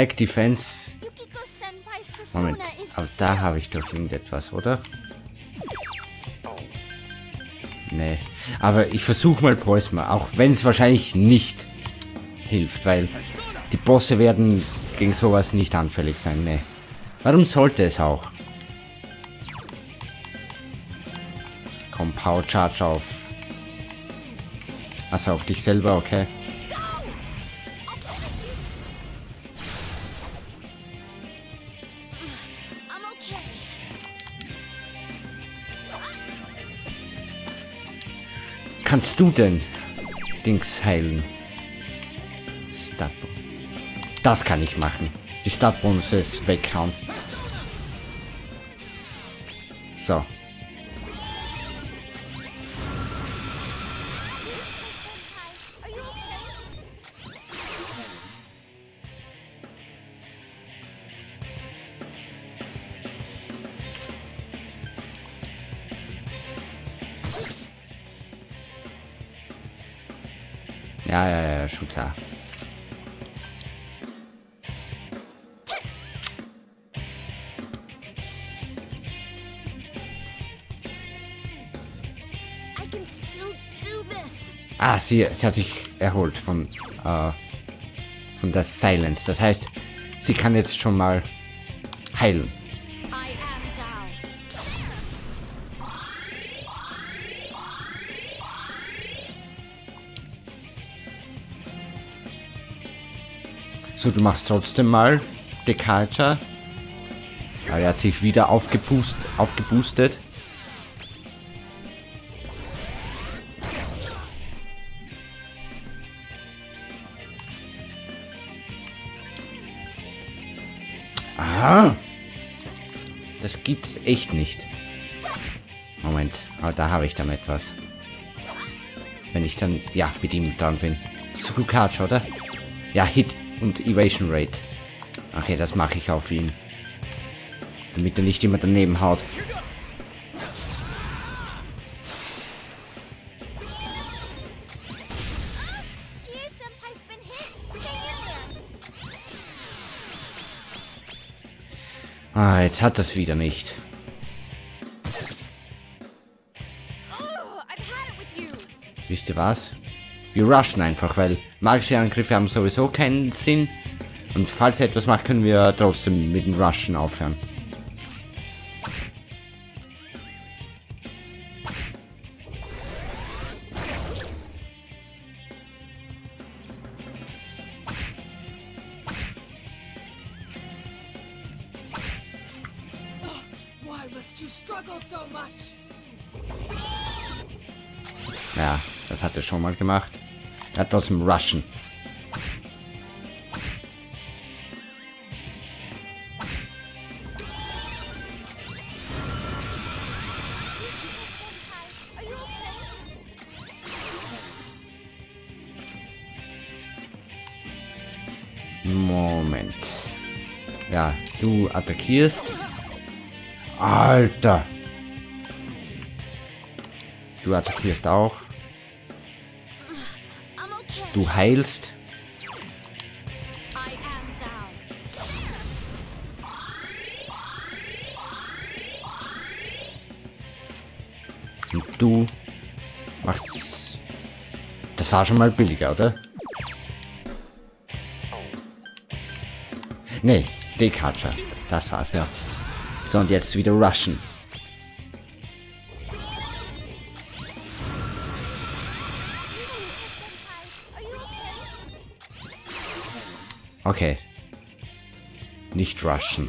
Tag Defense. Moment, aber da habe ich doch irgendetwas, oder? Nee. Aber ich versuche mal Preußen mal, auch wenn es wahrscheinlich nicht hilft, weil die Bosse werden gegen sowas nicht anfällig sein. Nee. Warum sollte es auch? Komm, Power Charge auf. Also auf dich selber, okay. Kannst du denn Dings heilen? Stat. Das kann ich machen. Die Stat-Bonuses weghauen. So. Ja, schon klar. Ah, sie hat sich erholt von der Silence. Das heißt, sie kann jetzt schon mal heilen. So, du machst trotzdem mal Dekalter. Ja, er hat sich wieder aufgeboostet. Aha! Das gibt es echt nicht. Moment, aber da habe ich dann etwas. Wenn ich dann, ja, mit ihm dran bin. Sukukacha, oder? Ja, Hit und Evasion Rate. Okay, das mache ich auf ihn. Damit er nicht immer daneben haut. Ah, jetzt hat das wieder nicht. Wisst ihr was? Wir rushen einfach, weil magische Angriffe haben sowieso keinen Sinn. Und falls er etwas macht, können wir trotzdem mit dem Rushen aufhören. Ja, das hat er schon mal gemacht. Er hat trotzdem Rushen. Moment. Ja, du attackierst. Alter. Du attackierst auch. Du heilst. Und du machst... Das war schon mal billiger, oder? Nee, Dekacha. Das war's, ja. So, und jetzt wieder rushen. Okay. Nicht rushen.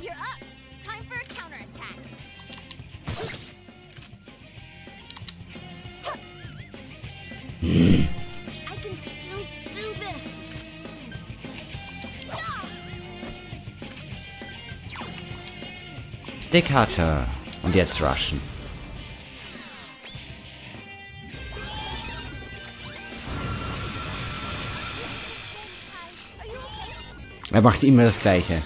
Decatur. Und jetzt rushen. Er macht immer das Gleiche.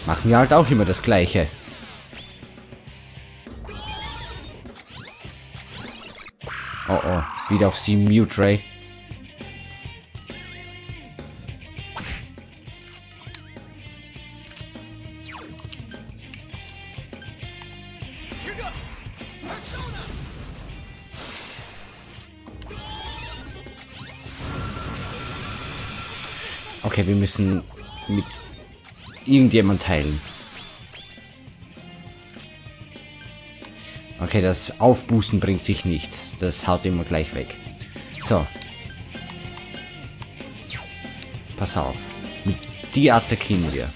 Machen wir halt auch immer das Gleiche. Oh oh, wieder auf sie Mute Ray. Okay, wir müssen mit irgendjemand teilen. Okay, das Aufboosten bringt sich nichts. Das haut immer gleich weg. So. Pass auf. Mit dir attackieren wir.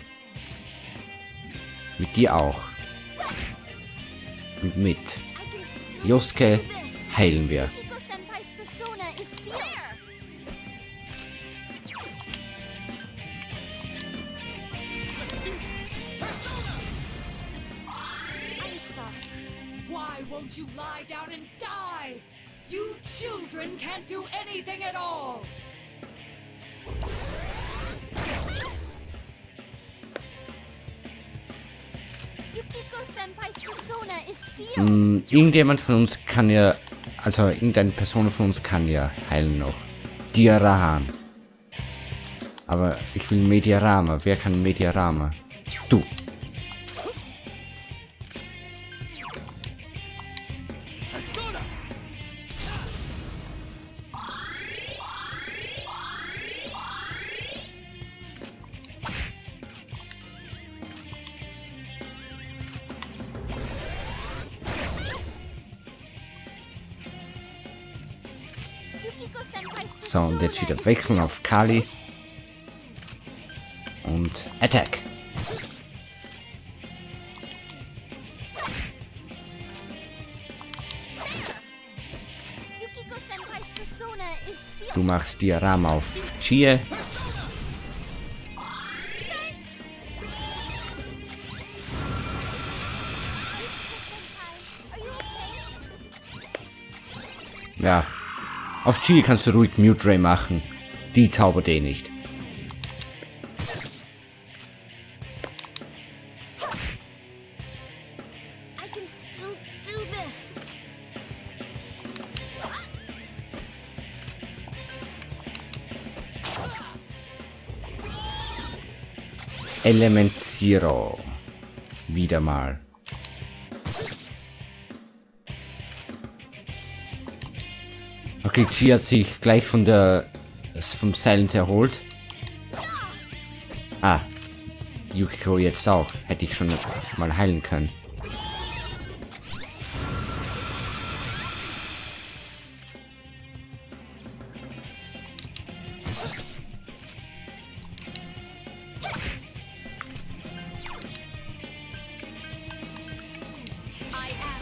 Mit dir auch. Und mit Josuke heilen wir. Won't you lie down and die? You children can't do anything at all. Irgendjemand von uns kann ja, also irgendeine Person von uns kann ja heilen noch. Diarahan. Aber ich will Mediarama. Wer kann Mediarama? Du. So, und jetzt wieder wechseln auf Kali. Und Attack. Du machst Diorama auf Chie. Ja. Auf Chie kannst du ruhig Mute Ray machen. Die zaubert eh nicht. Element Zero. Wieder mal. Okay, Chi hat sich gleich vom Silence erholt. Ah, Yukiko jetzt auch. Hätte ich schon mal heilen können.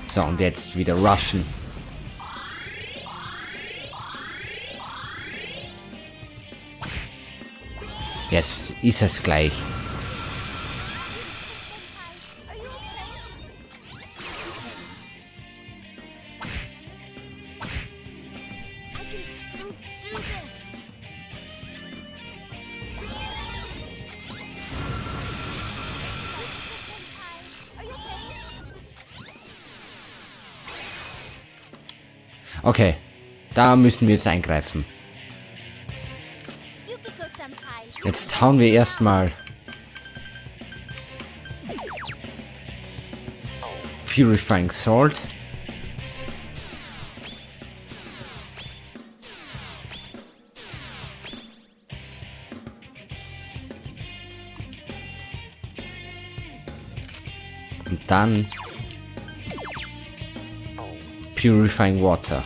So, und jetzt wieder rushen. Jetzt ist es gleich. Okay, da müssen wir jetzt eingreifen. Jetzt hauen wir erstmal Purifying Salt. Und dann Purifying Water.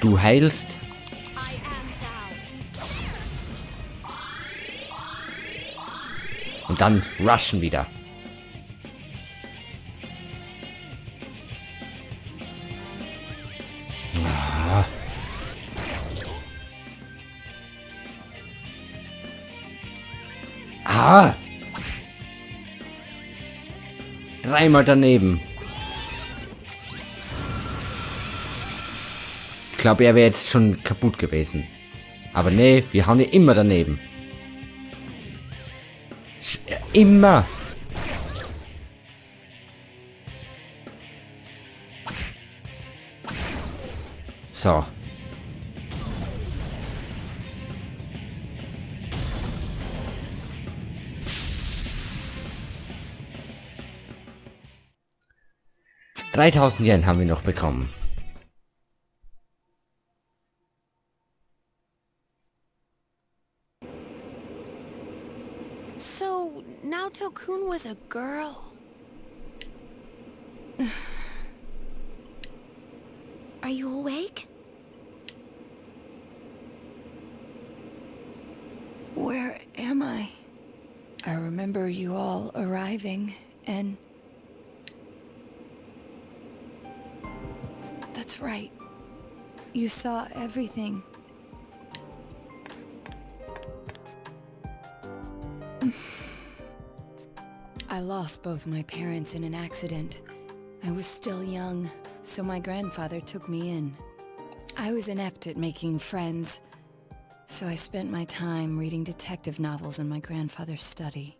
Du heilst. Und dann rushen wieder. Ah. Ah! Dreimal daneben. Ich glaube, er wäre jetzt schon kaputt gewesen. Aber nee, wir hauen ja immer daneben. Immer. So. $3000 haben wir noch bekommen. So, Naoto-kun was a girl. Are you awake? Where am I? I remember you all arriving, and... That's right. You saw everything. I lost both my parents in an accident. I was still young, so my grandfather took me in. I was inept at making friends, so I spent my time reading detective novels in my grandfather's study.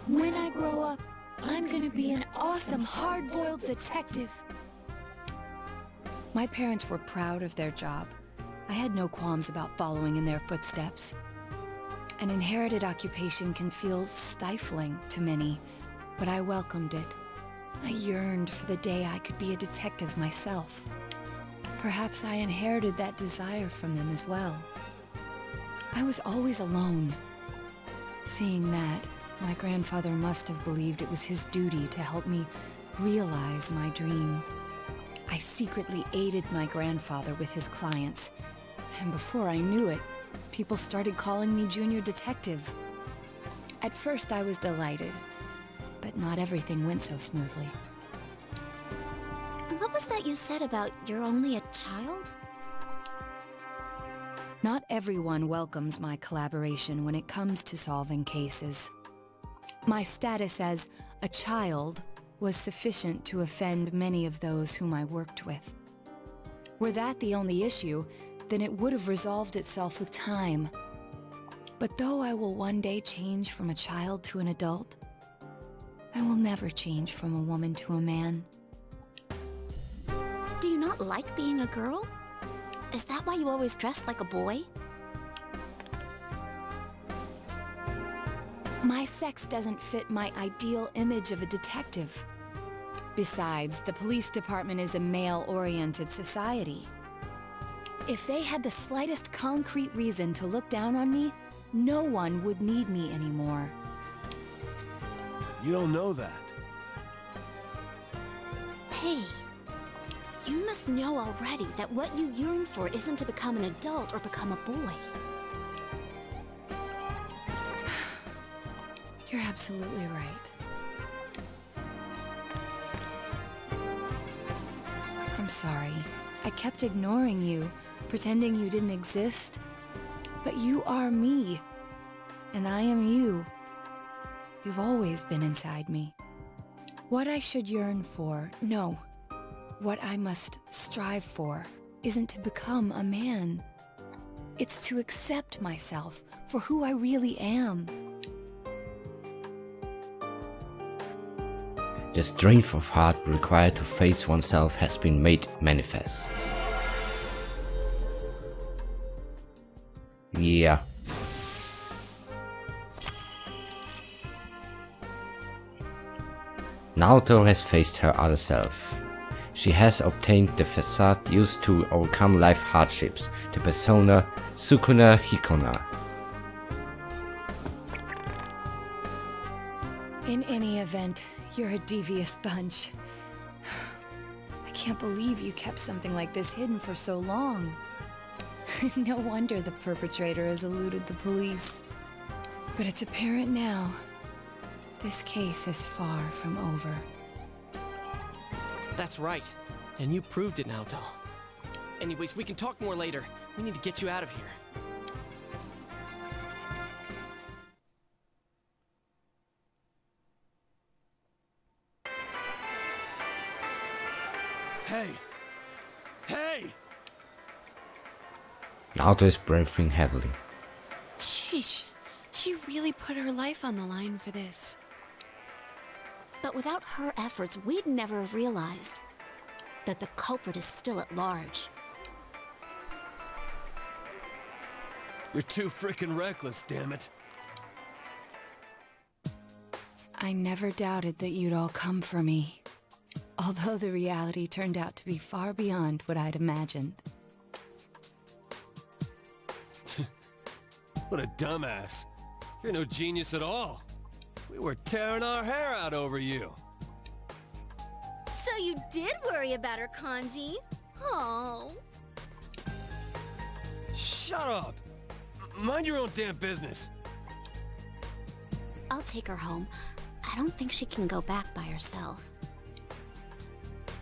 When I grow up, I'm gonna be an awesome hard-boiled detective. My parents were proud of their job. I had no qualms about following in their footsteps. An inherited occupation can feel stifling to many, but I welcomed it. I yearned for the day I could be a detective myself. Perhaps I inherited that desire from them as well. I was always alone. Seeing that, my grandfather must have believed it was his duty to help me realize my dream. I secretly aided my grandfather with his clients, and before I knew it, people started calling me Junior Detective. At first I was delighted, but not everything went so smoothly. What was that you said about you're only a child? Not everyone welcomes my collaboration when it comes to solving cases. My status as a child was sufficient to offend many of those whom I worked with. Were that the only issue, then it would have resolved itself with time. But though I will one day change from a child to an adult, I will never change from a woman to a man. Do you not like being a girl? Is that why you always dress like a boy? My sex doesn't fit my ideal image of a detective. Besides, the police department is a male-oriented society. If they had the slightest concrete reason to look down on me, no one would need me anymore. You don't know that. Hey, you must know already that what you yearn for isn't to become an adult or become a boy. You're absolutely right. I'm sorry. I kept ignoring you, pretending you didn't exist. But you are me, and I am you. You've always been inside me. What I should yearn for, no. What I must strive for, isn't to become a man. It's to accept myself for who I really am. The strength of heart required to face oneself has been made manifest. Yeah. Naoto has faced her other self. She has obtained the facade used to overcome life hardships, the persona Sukuna Hikona. In any event, you're a devious bunch. I can't believe you kept something like this hidden for so long. No wonder the perpetrator has eluded the police. But it's apparent now, this case is far from over. That's right. And you proved it, Naoto. Anyways, we can talk more later. We need to get you out of here. Hey! Naoto is breathing heavily. Sheesh. She really put her life on the line for this. But without her efforts, we'd never have realized that the culprit is still at large. You're too freaking reckless, damn it. I never doubted that you'd all come for me. Although the reality turned out to be far beyond what I'd imagined. What a dumbass. You're no genius at all. We were tearing our hair out over you. So you did worry about her, Kanji? Oh. Shut up. Mind your own damn business. I'll take her home. I don't think she can go back by herself.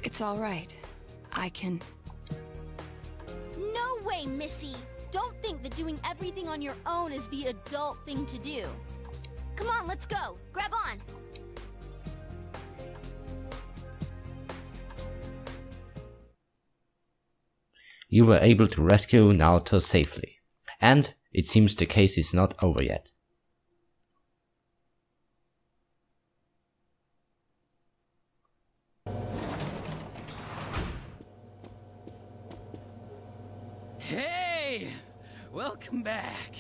It's all right. I can... No way, Missy! Don't think that doing everything on your own is the adult thing to do. Come on, let's go. Grab on. You were able to rescue Naoto safely. And it seems the case is not over yet. Hey! Welcome back.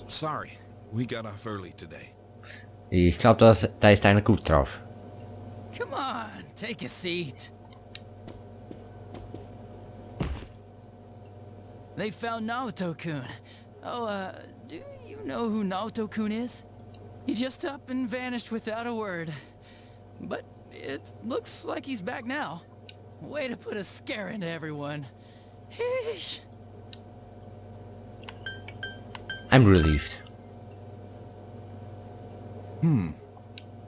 Sorry, we got off early today. Ich glaube, da ist einer gut drauf. Come on, take a seat. They found Naoto-kun. Oh, do you know who Naoto-kun is? He just up and vanished without a word. But it looks like he's back now. Way to put a scare into everyone. Heesh. I'm relieved.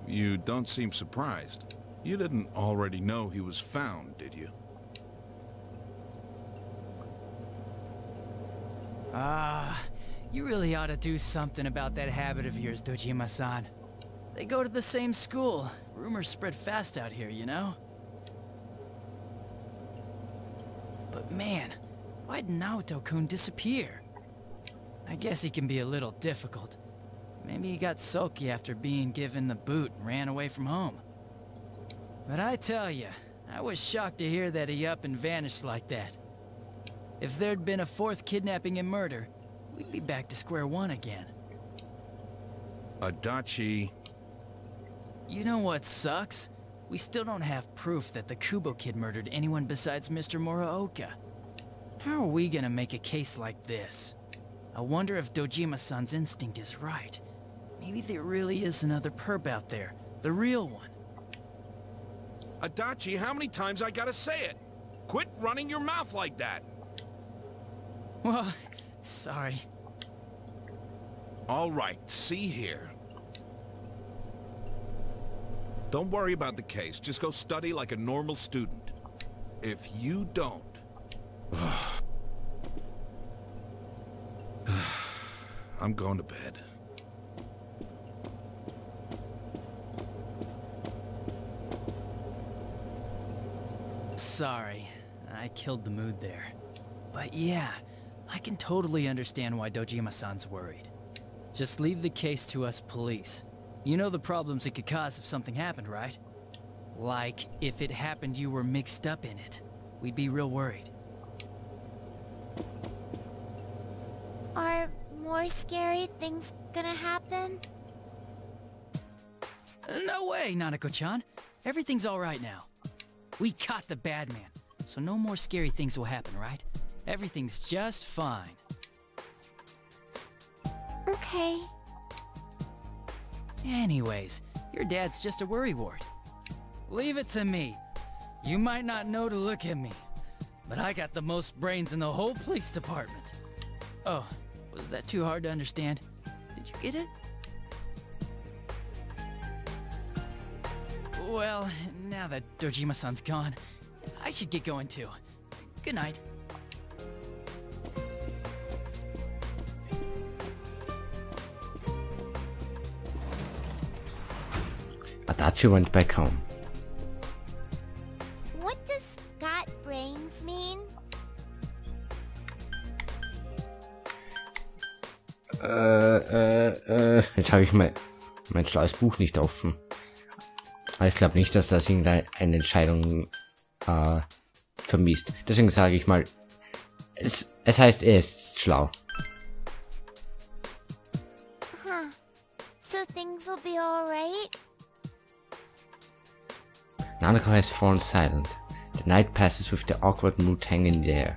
You don't seem surprised. You didn't already know he was found, did you? You really ought to do something about that habit of yours, Dojima-san. They go to the same school. Rumors spread fast out here, you know? But man, why'd Naoto-kun disappear? I guess he can be a little difficult. Maybe he got sulky after being given the boot and ran away from home. But I tell ya, I was shocked to hear that he up and vanished like that. If there'd been a fourth kidnapping and murder, we'd be back to square one again. Adachi. You know what sucks? We still don't have proof that the Kubo kid murdered anyone besides Mr. Muraoka. How are we gonna make a case like this? I wonder if Dojima-san's instinct is right. Maybe there really is another perp out there. The real one. Adachi, how many times I gotta say it? Quit running your mouth like that. Well, sorry. All right, see here. Don't worry about the case. Just go study like a normal student. If you don't... I'm going to bed. Sorry, I killed the mood there. But yeah, I can totally understand why Dojima-san's worried. Just leave the case to us police. You know the problems it could cause if something happened, right? Like, if it happened you were mixed up in it. We'd be real worried. Are more scary things gonna happen? No way, Nanako-chan. Everything's alright now. We caught the bad man, so no more scary things will happen, right? Everything's just fine. Okay. Anyways, your dad's just a worrywart. Leave it to me. You might not know to look at me, but I got the most brains in the whole police department. Oh, was that too hard to understand? Did you get it? Well, now that Dojima-san's gone, I should get going too. Good night. Adachi went back home. What does got Jetzt habe ich mein schlaues Buch nicht offen. Aber ich glaube nicht, dass das irgendeine Entscheidung vermisst. Deswegen sage ich mal, es heißt, er ist schlau. Huh. So things will be alright? Nanako has fallen silent. The night passes with the awkward mood hanging in the air.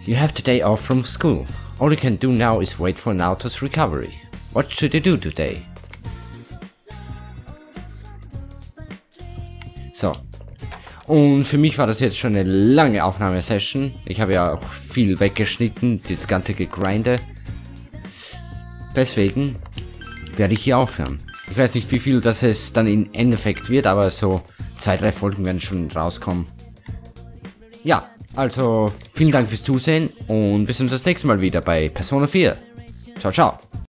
You have the day off from school. All you can do now is wait for Naoto's recovery. What should you do today? So. Und für mich war das jetzt schon eine lange Aufnahmesession. Ich habe ja auch viel weggeschnitten, das ganze Gegrinde. Deswegen werde ich hier aufhören. Ich weiß nicht, wie viel das es dann im Endeffekt wird, aber so 2-3 Folgen werden schon rauskommen. Ja, also vielen Dank fürs Zusehen und wir sehen uns das nächste Mal wieder bei Persona 4. Ciao, ciao.